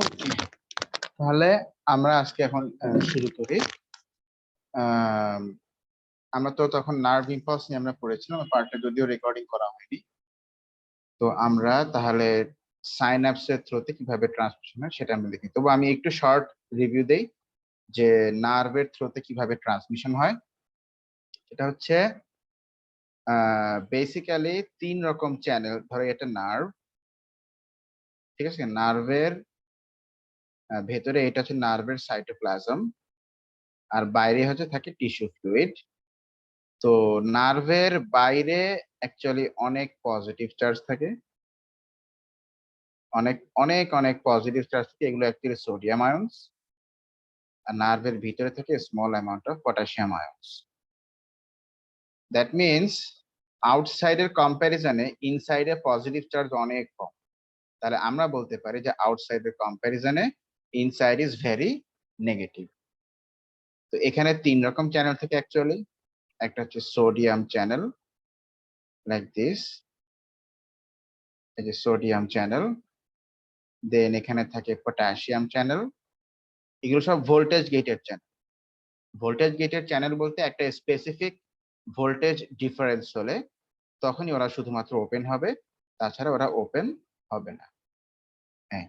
ওকে, তাহলে আমরা আজকে এখন শুরু করি। আমরা তো তখন নার্ভ ইম্পালস নিয়ে আমরা পড়েছিলাম, পার্টটা যদিও রেকর্ডিং করা হয়নি। তো আমরা তাহলে সাইন্যাপসের থ্রুতে কিভাবে ট্রান্সমিশন হয় সেটা আমরা দেখি। তবু আমি একটু শর্ট রিভিউ দেই যে নার্ভের থ্রুতে কিভাবে ট্রান্সমিশন হয়। সেটা হচ্ছে বেসিক্যালি 3 রকম চ্যানেল। ধরো এটা নার্ভ, ঠিক আছে? নার্ভের ভেতরে এটা হচ্ছে নার্ভের সাইটোপ্লাজম, আর বাইরে হচ্ছে থাকে টিস্যু ফ্লুইড। তো নার্ভের বাইরে অ্যাকচুয়ালি অনেক পজিটিভ চার্জ থাকে, অনেক অনেক অনেক পজিটিভ চার্জ থাকে, এগুলো অ্যাকচুয়ালি সোডিয়াম আয়নস। আর নার্ভের ভিতরে থাকে small amount of potassium ions. That means আউটসাইডের কম্প্যারিজনে ইনসাইডে পজিটিভ চার্জ অনেক কম। তাহলে আমরা বলতে পারি যে আউটসাইডের কম্প্যারিজনে ইনসাইড ইজ ভেরি নেগেটিভ। তো এখানে 3 রকম চ্যানেল থাকে অ্যাকচুয়ালি। একটা হচ্ছে সোডিয়াম চ্যানেল, লাইক দিস, এই যে সোডিয়াম চ্যানেল। দেন এখানে থাকে পটাশিয়াম চ্যানেল। এগুলো সব voltage gated channel. Voltage gated channel বলতে একটা স্পেসিফিক ভোল্টেজ ডিফারেন্স হলে তখনই ওরা শুধুমাত্র ওপেন হবে, তাছাড়া ওরা ওপেন হবে না। হ্যাঁ,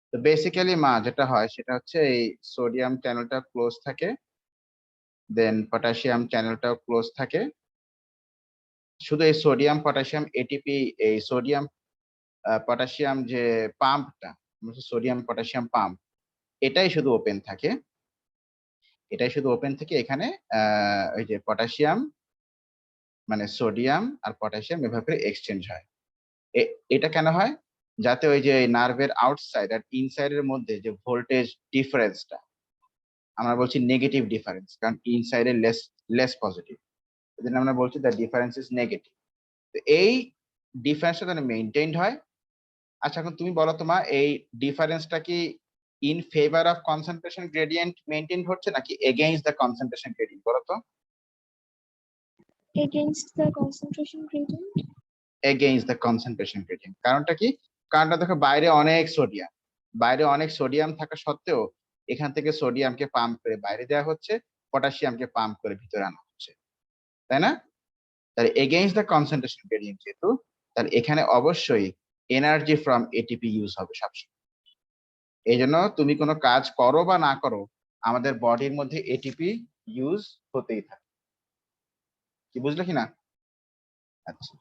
তো বেসিক্যালি যেটা হয় সেটা হচ্ছে এই সোডিয়াম চ্যানেলটা ক্লোজ থাকে, দেন পটাশিয়াম চ্যানেলটাও ক্লোজ থাকে। শুধু এই সোডিয়াম পটাশিয়াম এটিপি, এই সোডিয়াম পটাশিয়াম যে পাম্পটা, সোডিয়াম পটাশিয়াম পাম্প, এটাই শুধু ওপেন থাকে। এটাই শুধু ওপেন থেকে এখানে ওই যে পটাশিয়াম মানে সোডিয়াম আর পটাশিয়াম এভাবে এক্সচেঞ্জ হয়। এটা কেন হয়? যাতে ওই যে নার্ভের আউটসাইড আর ইনসাইডের মধ্যে যে ভোল্টেজ ডিফারেন্সটা, আমরা বলছি নেগেটিভ ডিফারেন্স, কারণ ইনসাইডে লেস লেস পজিটিভ, এই জন্য আমরা বলছি দ্য ডিফারেন্স ইজ নেগেটিভ। তো এই ডিফারেন্সটা যেন মেনটেইনড হয়। আচ্ছা, এখন তুমি বলো তোমার এই ডিফারেন্সটা কি in favour of concentration gradient maintain হচ্ছে নাকি এগেইনস্ট দ্য কনসেন্ট্রেশন গ্রেডিয়েন্ট? বলো তো। against the concentration gradient. Against the concentration gradient. কারণটা কি? কারণটা দেখো বাইরে অনেক সোডিয়াম থাকা সত্ত্বেও এখান থেকে সোডিয়ামকে পাম্প করে বাইরে দেওয়া হচ্ছে, পটাশিয়ামকে পাম্প করে ভিতরে আনা হচ্ছে, তাই না? তাহলে এগেইনস্ট দ্য কনসেন্ট্রেশন গ্রেডিয়েন্ট যেহেতু, তাহলে এখানে অবশ্যই এনার্জি ফ্রম এটিপি ইউজ হবে সবসময়। এই জন্য তুমি কোনো কাজ করো বা না করো, আমাদের বডির মধ্যে এটিপি ইউজ হতেই থাকে। কি বুঝলে কিনা? আচ্ছা,